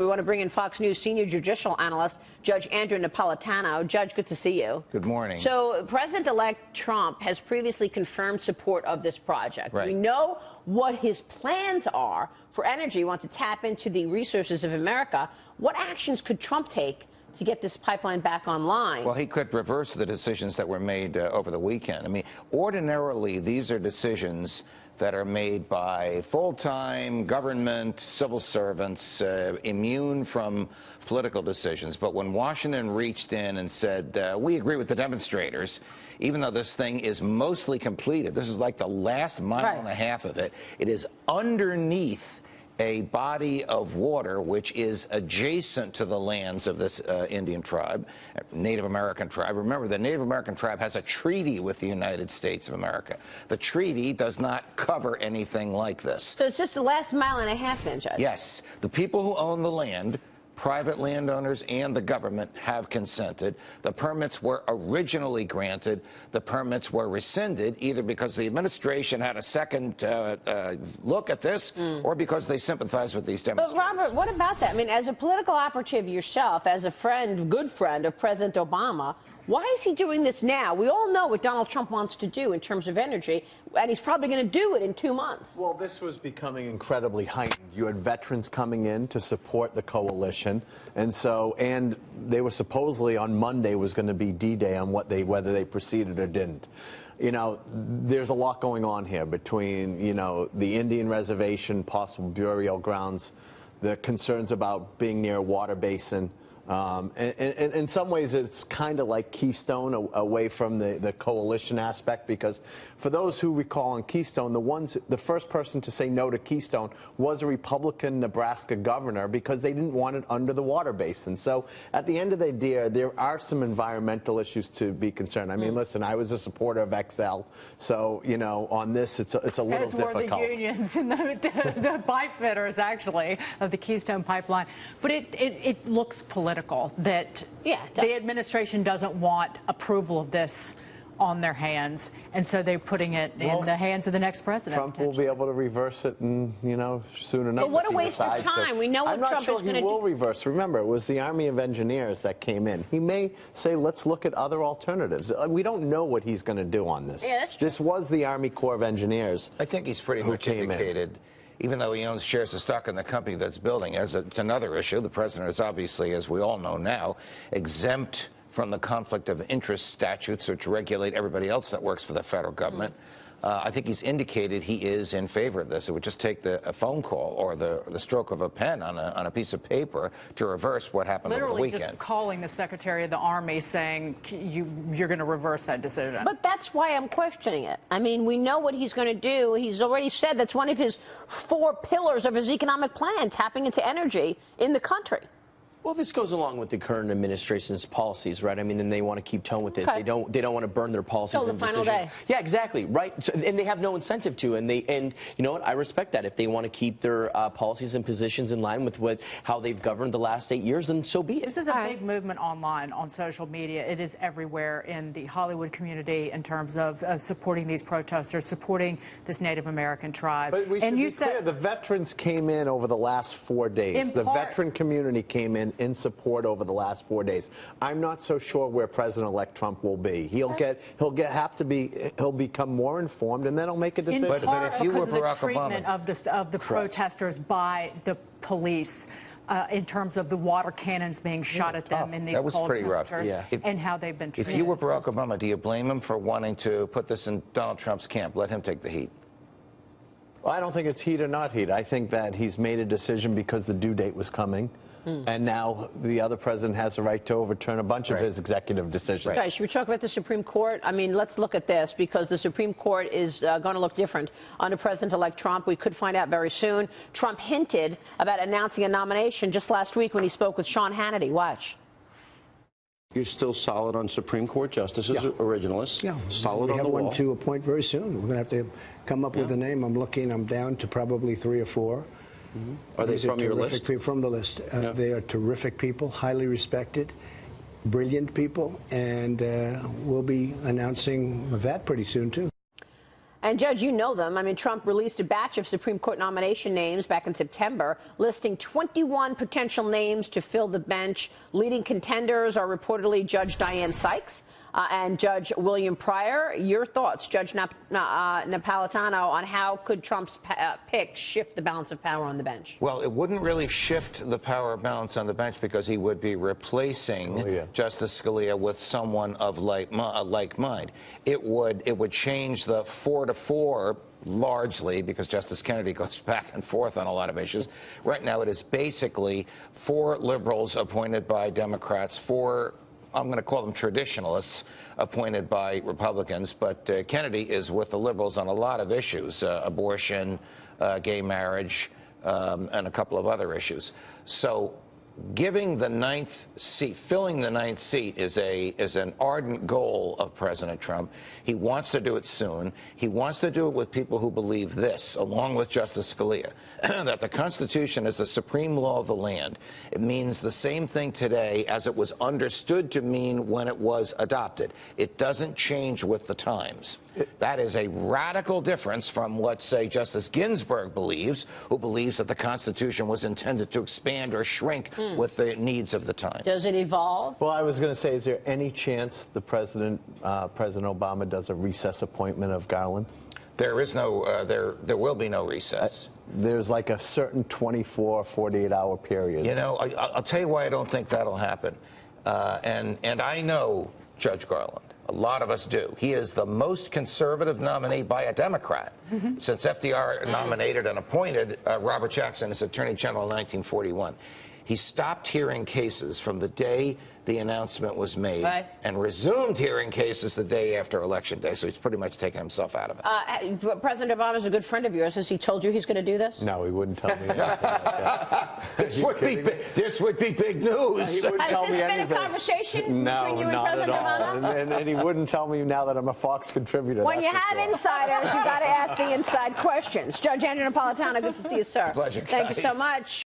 We want to bring in Fox News senior judicial analyst, Judge Andrew Napolitano. Judge, good to see you. Good morning. So President-elect Trump has previously confirmed support of this project. Right. We know what his plans are for energy. He wants to tap into the resources of America. What actions could Trump take to get this pipeline back online? Well, he could reverse the decisions that were made over the weekend. I mean, ordinarily, these are decisions that are made by full-time government civil servants immune from political decisions. But when Washington reached in and said, we agree with the demonstrators, even though this thing is mostly completed, this is like the last mile and a half of it, it is underneath a body of water which is adjacent to the lands of this Indian tribe, Native American tribe. Remember, the Native American tribe has a treaty with the United States of America. The treaty does not cover anything like this. So it's just the last mile and a half then, Judge? Yes. The people who own the land, private landowners and the government, have consented. The permits were originally granted. The permits were rescinded either because the administration had a second look at this or because they sympathized with these demonstrators. But Robert, what about that? I mean, as a political operative yourself, as a friend, good friend of President Obama, why is he doing this now? We all know what Donald Trump wants to do in terms of energy, and he's probably going to do it in 2 months. Well, this was becoming incredibly heightened. You had veterans coming in to support the coalition, and they were supposedly on Monday was going to be D-Day on whether they proceeded or didn't. You know, there's a lot going on here between, you know, the Indian reservation, possible burial grounds, the concerns about being near a water basin. And in some ways, it's kind of like Keystone away from the coalition aspect, because for those who recall on Keystone, the first person to say no to Keystone was a Republican Nebraska governor because they didn't want it under the water basin. So at the end of the day, there are some environmental issues to be concerned. I mean, listen, I was a supporter of XL, so, you know, on this, it's a little difficult. It's more the unions and the pipe fitters, actually, of the Keystone pipeline. But it looks political. That the administration doesn't want approval of this on their hands, and so they're putting it in the hands of the next president. Trump will be able to reverse it, and you know, soon enough. But what a waste of time. We know what Trump is going to do. I'm not sure he will reverse. Remember, it was the Army of Engineers that came in. He may say, let's look at other alternatives. We don't know what he's going to do on this. Yeah, that's true. This was the Army Corps of Engineers. I think he's pretty much indicated, even though he owns shares of stock in the company that's building, it's another issue. The president is obviously, as we all know now, exempt from the conflict of interest statutes which regulate everybody else that works for the federal government. I think he's indicated he is in favor of this. It would just take a phone call or the stroke of a pen on a piece of paper to reverse what happened over the weekend. Literally just calling the Secretary of the Army saying you're going to reverse that decision. But that's why I'm questioning it. I mean, we know what he's going to do. He's already said that's one of his 4 pillars of his economic plan, tapping into energy in the country. Well, this goes along with the current administration's policies, right? I mean, and they want to keep tone with it. They don't want to burn their policies. Till the final day. Yeah, exactly, right. So, and they have no incentive to, and you know what? I respect that. If they want to keep their policies and positions in line with how they've governed the last 8 years, then so be it. This is a big movement online, on social media. It is everywhere in the Hollywood community in terms of supporting these protesters, supporting this Native American tribe. But we should be clear, the veterans came in over the last 4 days. The veteran community came in support over the last 4 days. I'm not so sure where President-elect Trump will be. He'll become more informed, and then he'll make a decision. In part but if you were because Barack of the treatment Obama, of the protesters by the police. In terms of the water cannons being shot at them in these cold temperatures and how they've been treated. If you were Barack Obama, do you blame him for wanting to put this in Donald Trump's camp? Let him take the heat. Well, I don't think it's heat or not heat. I think that he's made a decision because the due date was coming. And now the other president has the right to overturn a bunch of his executive decisions. Okay, should we talk about the Supreme Court? I mean, let's look at this, because the Supreme Court is going to look different under President-elect Trump. We could find out very soon. Trump hinted about announcing a nomination just last week when he spoke with Sean Hannity. Watch. You're still solid on Supreme Court justices, originalists? Yeah. Solid on the wall? We have one to appoint very soon. We're going to have to come up with a name. I'm down to probably 3 or 4. Are they from your list? From the list. They are terrific people, highly respected, brilliant people, and we'll be announcing that pretty soon, too. And, Judge, you know them. I mean, Trump released a batch of Supreme Court nomination names back in September, listing 21 potential names to fill the bench. Leading contenders are reportedly Judge Dianne Sykes and Judge William Pryor. Your thoughts, Judge Napolitano, on how could Trump's pick shift the balance of power on the bench? Well, it wouldn't really shift the power balance on the bench because he would be replacing Justice Scalia with someone of like mind. It would change the 4-4 largely because Justice Kennedy goes back and forth on a lot of issues. Right now, it is basically 4 liberals appointed by Democrats, 4, I'm going to call them traditionalists, appointed by Republicans, but Kennedy is with the liberals on a lot of issues, abortion, gay marriage, and a couple of other issues. So giving the 9th seat, filling the 9th seat is an ardent goal of President Trump. He wants to do it soon. He wants to do it with people who believe this, along with Justice Scalia, that the Constitution is the supreme law of the land. It means the same thing today as it was understood to mean when it was adopted. It doesn't change with the times. That is a radical difference from what, say, Justice Ginsburg believes, who believes that the Constitution was intended to expand or shrink with the needs of the time. Does it evolve? Well, I was going to say, is there any chance the President Obama does a recess appointment of Garland? There is no, there will be no recess. There's like a certain 24, 48-hour period. You know, I'll tell you why I don't think that'll happen. And I know Judge Garland. A lot of us do. He is the most conservative nominee by a Democrat since FDR nominated and appointed Robert Jackson as Attorney General in 1941. He stopped hearing cases from the day the announcement was made and resumed hearing cases the day after Election Day, so he's pretty much taken himself out of it. President Obama is a good friend of yours. Has he told you he's going to do this? No, he wouldn't tell me anything like that. This would be big news. He wouldn't tell me Has this anything. been a conversation between you and not President at all. Obama? And he wouldn't tell me now that I'm a Fox contributor. When you have insiders, you got to ask the inside questions. Judge Andrew Napolitano, good to see you, sir. Pleasure, Thank you so much.